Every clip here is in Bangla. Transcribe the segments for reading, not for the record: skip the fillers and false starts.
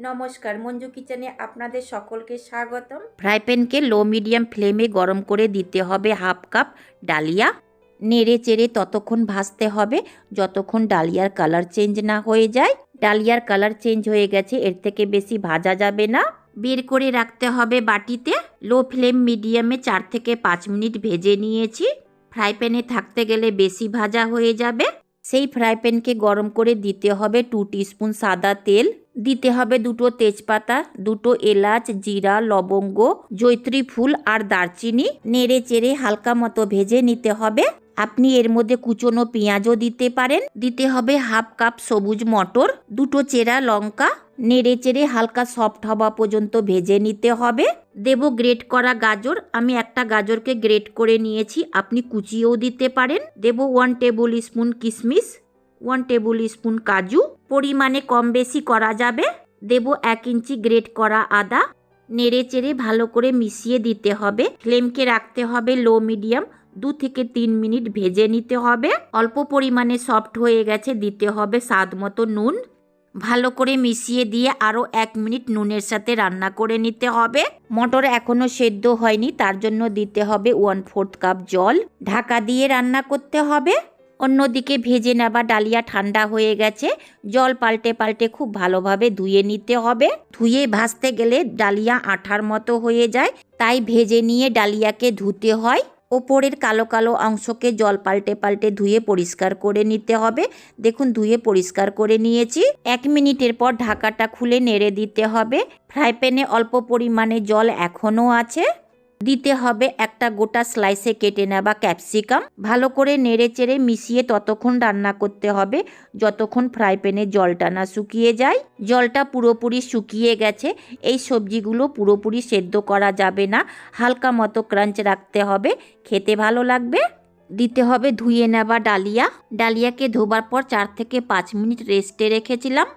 নমস্কার, মঞ্জু কিচেনে আপনাদের সকলকে স্বাগতম। ফ্রাই প্যানকে লো মিডিয়াম ফ্লেমে গরম করে দিতে হবে হাফ কাপ ডালিয়া। নেড়ে চেড়ে ততক্ষণ ভাজতে হবে যতক্ষণ ডালিয়ার কালার চেঞ্জ না হয়ে যায়। ডালিয়ার কালার চেঞ্জ হয়ে গেছে, এর থেকে বেশি ভাজা যাবে না। বের করে রাখতে হবে বাটিতে। লো ফ্লেম মিডিয়ামে 4 থেকে 5 মিনিট ভেজে নিয়েছি। ফ্রাই প্যানে থাকতে গেলে বেশি ভাজা হয়ে যাবে। সেই ফ্রাই প্যানকে গরম করে দিতে হবে 2 টিস্পুন সাদা তেল, দিতে হবে 2টো তেজপাতা, 2টো এলাচ, জিরা, লবঙ্গ, জয়ত্রী ফুল আর দারচিনি। নেড়ে চেড়ে হালকা মতো ভেজে নিতে হবে। আপনি এর মধ্যে কুচনো পেঁয়াজও দিতে পারেন। দিতে হবে হাফ কাপ সবুজ মটর, 2টো চেরা লঙ্কা। নেড়ে চেড়ে হালকা সফট হওয়া পর্যন্ত ভেজে নিতে হবে। দেব গ্রেট করা গাজর, আমি একটা গাজরকে গ্রেট করে নিয়েছি, আপনি কুচিয়েও দিতে পারেন। দেব 1 টেবিল স্পুন কিশমিশ, 1 টেবিল স্পুন কাজু, পরিমাণে কম বেশি করা যাবে। দেব 1 ইঞ্চি গ্রেট করা আদা। নেড়ে চেড়ে ভালো করে মিশিয়ে দিতে হবে। ফ্লেমকে রাখতে হবে লো মিডিয়াম, 2 থেকে 3 মিনিট ভেজে নিতে হবে। অল্প পরিমাণে সফট হয়ে গেছে, দিতে হবে স্বাদ মতো নুন। ভালো করে মিশিয়ে দিয়ে আরও 1 মিনিট নুনের সাথে রান্না করে নিতে হবে। মটর এখনও সেদ্ধ হয়নি, তার জন্য দিতে হবে 1/4 কাপ জল। ঢাকা দিয়ে রান্না করতে হবে। অন্যদিকে ভেজে নেওয়া ডালিয়া ঠান্ডা হয়ে গেছে। জল পাল্টে পাল্টে খুব ভালোভাবে ধুয়ে নিতে হবে। ধুয়ে ভাজতে গেলে ডালিয়া আঠার মতো হয়ে যায়, তাই ভেজে নিয়ে ডালিয়াকে ধুতে হয়। ওপরের কালো কালো অংশকে জল পাল্টে পাল্টে ধুয়ে পরিষ্কার করে নিতে হবে। দেখুন ধুয়ে পরিষ্কার করে নিয়েছি। 1 মিনিটের পর ঢাকাটা খুলে নেড়ে দিতে হবে। ফ্রাই প্যানে অল্প পরিমাণে জল এখনও আছে। দিতে হবে একটা গোটা স্লাইসে কেটে নেওয়া ক্যাপসিকাম। ভালো করে নেড়ে চেড়ে মিশিয়ে ততক্ষণ রান্না করতে হবে যতক্ষণ ফ্রাই প্যানে জলটা না শুকিয়ে যায়। জলটা পুরোপুরি শুকিয়ে গেছে। এই সবজিগুলো পুরোপুরি সেদ্ধ করা যাবে না, হালকা মতো ক্রাঞ্চ রাখতে হবে, খেতে ভালো লাগবে। দিতে হবে ধুয়ে নেওয়া ডালিয়া। ডালিয়াকে ধোবার পর 4 থেকে 5 মিনিট রেস্টে রেখেছিলাম।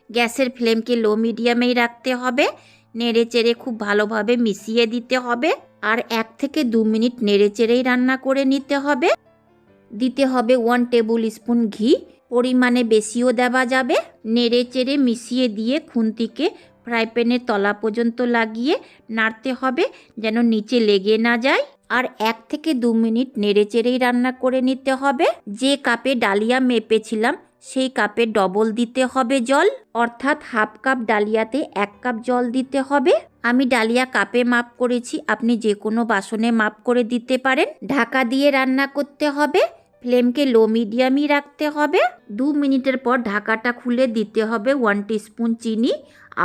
গ্যাসের ফ্লেমকে লো মিডিয়ামেই রাখতে হবে। নেড়ে চেড়ে খুব ভালোভাবে মিশিয়ে দিতে হবে। আর 1 থেকে 2 মিনিট নেড়ে চেড়েই রান্না করে নিতে হবে। দিতে হবে 1 টেবিল স্পুন ঘি, পরিমাণে বেশিও দেওয়া যাবে। নেড়ে চেড়ে মিশিয়ে দিয়ে খুন্তিকে ফ্রাই প্যানের তলা পর্যন্ত লাগিয়ে নাড়তে হবে যেন নিচে লেগে না যায়। আর 1 থেকে 2 মিনিট নেড়ে চেড়েই রান্না করে নিতে হবে। যে কাপে ডালিয়া মেপেছিলাম সেই কাপে ডবল দিতে হবে জল, অর্থাৎ হাফ কাপ ডালিয়াতে 1 কাপ জল দিতে হবে। আমি ডালিয়া কাপে মাপ করেছি, আপনি যে কোনো বাসনে মাপ করে দিতে পারেন। ঢাকা দিয়ে রান্না করতে হবে। ফ্লেমকে লো মিডিয়ামই রাখতে হবে। 2 মিনিটের পর ঢাকাটা খুলে দিতে হবে 1 টিস্পুন চিনি।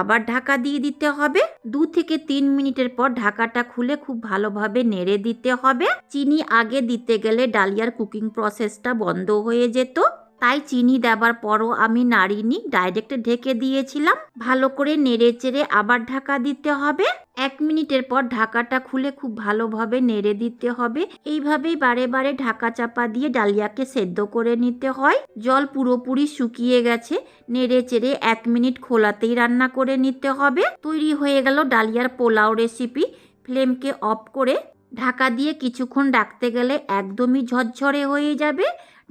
আবার ঢাকা দিয়ে দিতে হবে। 2 থেকে 3 মিনিটের পর ঢাকাটা খুলে খুব ভালোভাবে নেড়ে দিতে হবে। চিনি আগে দিতে গেলে ডালিয়ার কুকিং প্রসেসটা বন্ধ হয়ে যেত, তাই চিনি দেওয়ার পরও আমি নাড়িনি, ডাইরেক্ট ঢেকে দিয়েছিলাম। ভালো করে নেড়ে চেড়ে আবার ঢাকা দিতে হবে। 1 মিনিটের পর ঢাকাটা খুলে খুব ভালোভাবে নেড়ে দিতে হবে। এইভাবেই বারে বারে ঢাকা চাপা দিয়ে ডালিয়াকে সেদ্ধ করে নিতে হয়। জল পুরোপুরি শুকিয়ে গেছে। নেড়ে চেড়ে 1 মিনিট খোলাতেই রান্না করে নিতে হবে। তৈরি হয়ে গেল ডালিয়ার পোলাও রেসিপি। ফ্লেমকে অফ করে ঢাকা দিয়ে কিছুক্ষণ রাখতে গেলে একদমই ঝরঝরে হয়ে যাবে।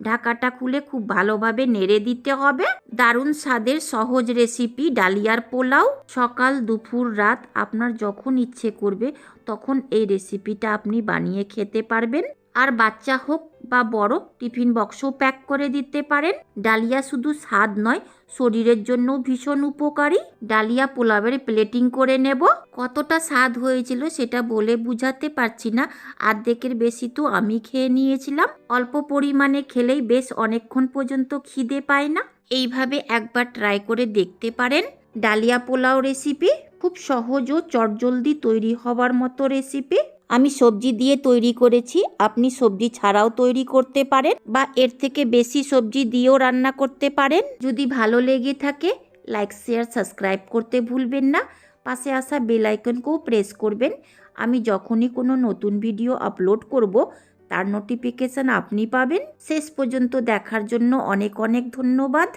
ঢাকাটা খুলে খুব ভালোভাবে নেড়ে দিতে হবে। দারুণ স্বাদের সহজ রেসিপি ডালিয়ার পোলাও। সকাল দুপুর রাত আপনার যখন ইচ্ছে করবে তখন এই রেসিপিটা আপনি বানিয়ে খেতে পারবেন। আর বাচ্চা হোক বা বড়, টিফিন বক্সও প্যাক করে দিতে পারেন। ডালিয়া শুধু স্বাদ নয়, শরীরের জন্য ভীষণ উপকারী। ডালিয়া পোলাওয়ের প্লেটিং করে নেব। কতটা স্বাদ হয়েছিল সেটা বলে বুঝাতে পারছি না, অর্ধেকের বেশি তো আমি খেয়ে নিয়েছিলাম। অল্প পরিমাণে খেলেই বেশ অনেকক্ষণ পর্যন্ত খিদে পায় না। এইভাবে একবার ট্রাই করে দেখতে পারেন। ডালিয়া পোলাও রেসিপি খুব সহজ ও চটজলদি তৈরি হওয়ার মতো রেসিপি। আমি সবজি দিয়ে তৈরি করেছি, আপনি সবজি ছাড়াও তৈরি করতে পারেন বা এর থেকে বেশি সবজি দিয়েও রান্না করতে পারেন। যদি ভালো লেগে থাকে লাইক শেয়ার সাবস্ক্রাইব করতে ভুলবেন না। পাশে আসা বেল আইকনকেও প্রেস করবেন। আমি যখনই কোনো নতুন ভিডিও আপলোড করব তার নোটিফিকেশান আপনি পাবেন। শেষ পর্যন্ত দেখার জন্য অনেক অনেক ধন্যবাদ।